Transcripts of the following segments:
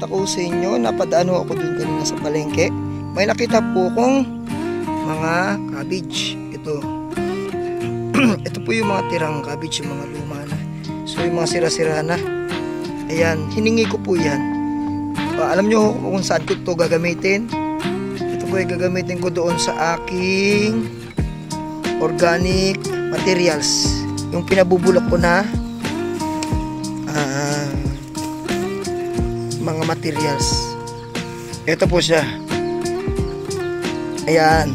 ipapakita ko sa inyo, napadaan ako dun kanina sa palengke. May nakita po kong mga cabbage. Ito po yung mga tirang cabbage, yung mga luma na. So yung mga sira-sira na. Ayan, hiningi ko po yan. Alam nyo kung saan ko ito gagamitin. Ito po ay gagamitin ko doon sa aking organic materials. Yung pinabubulok ko na mga materials. Ito po siya. Ayan.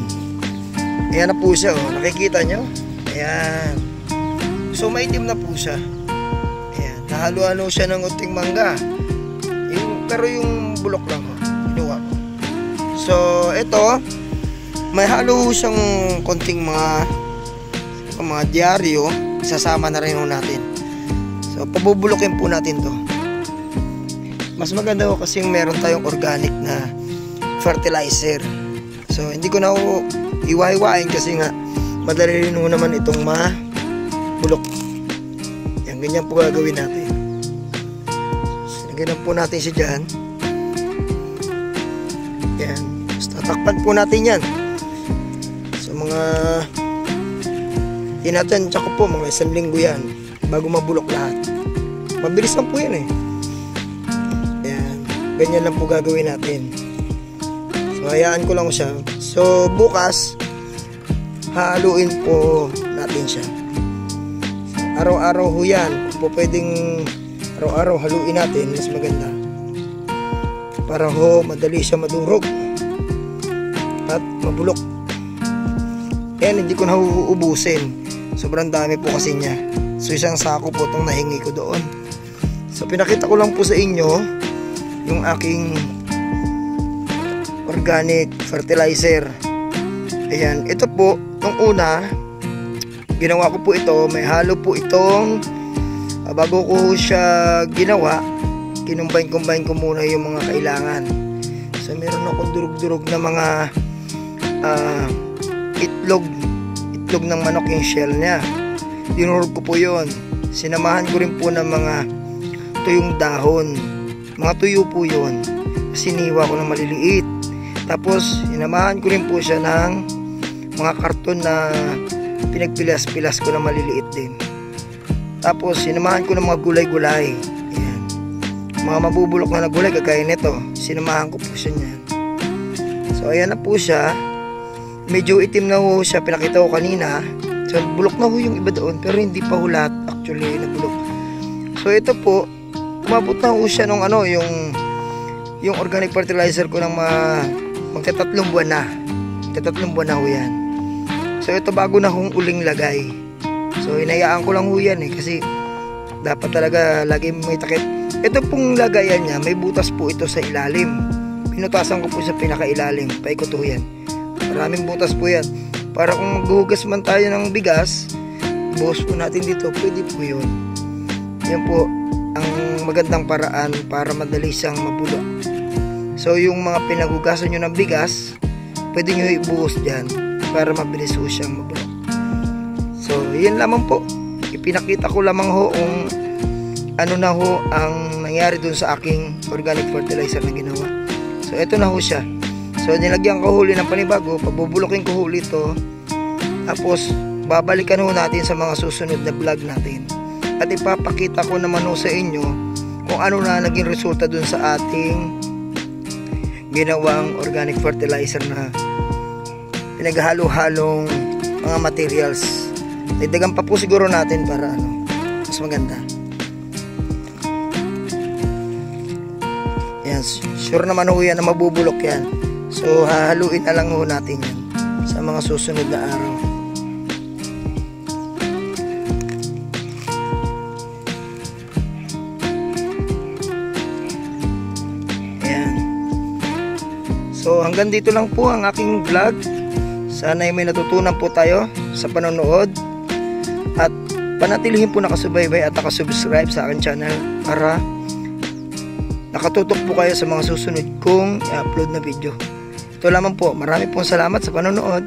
Ayan na po siya, oh. Nakikita nyo? Ayan. So maitim na po siya. Ayan. Nahalo-halo siya ng unting mangga. Pero yung bulok lang, oh. Kinuha ko. So ito, may halo siyang konting mga dyaryo. Isasama na rin natin. So pabubulokin po natin to. Mas maganda ko kasi meron tayong organic na fertilizer. So hindi ko na iwa-iwain kasi nga madali rin naman itong mabulok. Yan, ganyan po gagawin natin. So, ganyan po natin siya dyan. Yan. So, tatakpan po natin yan. So mga tinatansya ko po mga 1 linggo yan bago mabulok lahat. Mabilis lang po yan eh. Ganyan lang po gagawin natin. So hayaan ko lang siya. So bukas haluin po natin siya. Araw-araw ho yan. Kung po pwedeng araw-araw haluin natin, mas maganda. Para ho madali siya madurog at mabulok. Yan, hindi ko na uubusin. Sobrang dami po kasi niya. So isang sako po itong nahingi ko doon. So pinakita ko lang po sa inyo yung aking organic fertilizer. Ayan, ito po, itong una ginawa ko po ito, may halo po itong bago ko siya ginawa, kinumbine ko muna yung mga kailangan. So meron akong durug-durug na mga itlog ng manok, yung shell nya, dinurog ko po yun. Sinamahan ko rin po ng mga tuyong dahon. Mga tuyo po yun. Siniwa ko ng maliliit. Tapos sinamahan ko rin po siya ng mga karton na pinagpilas-pilas ko na maliliit din. Tapos sinamahan ko ng mga gulay-gulay. Ayan. Mga mabubulok na gulay kagaya nito. Sinamahan ko po siya niyan. So ayan na po siya. Medyo itim na ho siya, pinakita ko kanina. So bulok na ho yung iba doon, pero hindi pa ho lahat actually na bulok. So ito po, umabot na ho siya nung yung organic fertilizer ko ng magta-3 buwan na. Magta-3 buwan na ho yan. So ito bago na hong uling lagay. So hinayaan ko lang ho yan eh, kasi dapat talaga lagi may takip. Ito pong lagayan niya, may butas po ito sa ilalim. Pinutasan ko po sa pinakailalim. Paikot ho yan. Maraming butas po yan. Para kung maghuhugas man tayo ng bigas, buhos po natin dito, pwede po yun. Yan po ang magandang paraan para madali siyang mabulok. So yung mga pinaghugasan nyo ng bigas, pwede nyo ibuhos dyan para mabilis ho siyang mabulok. So yun lamang po, ipinakita ko lamang ho kung ano na ho ang nangyari dun sa aking organic fertilizer na ginawa. So ito na ho siya. So nilagyan ko huli ng panibago, pabubulokin ko huli ito. Tapos babalikan ho natin sa mga susunod na vlog natin. At ipapakita ko naman ho sa inyo kung ano na naging resulta dun sa ating ginawang organic fertilizer na pinaghalo-halong mga materials. Dagdagan pa po siguro natin para mas maganda. Yan, sure naman ho yan na mabubulok yan. So hahaluin na lang ho natin yan sa mga susunod na araw. So hanggang dito lang po ang aking vlog. Sana ay may natutunan po tayo sa panonood. At panatilihin po nakasubaybay at nakasubscribe sa aking channel para nakatutok po kayo sa mga susunod kong i-upload na video. Ito lamang po. Marami pong salamat sa panonood.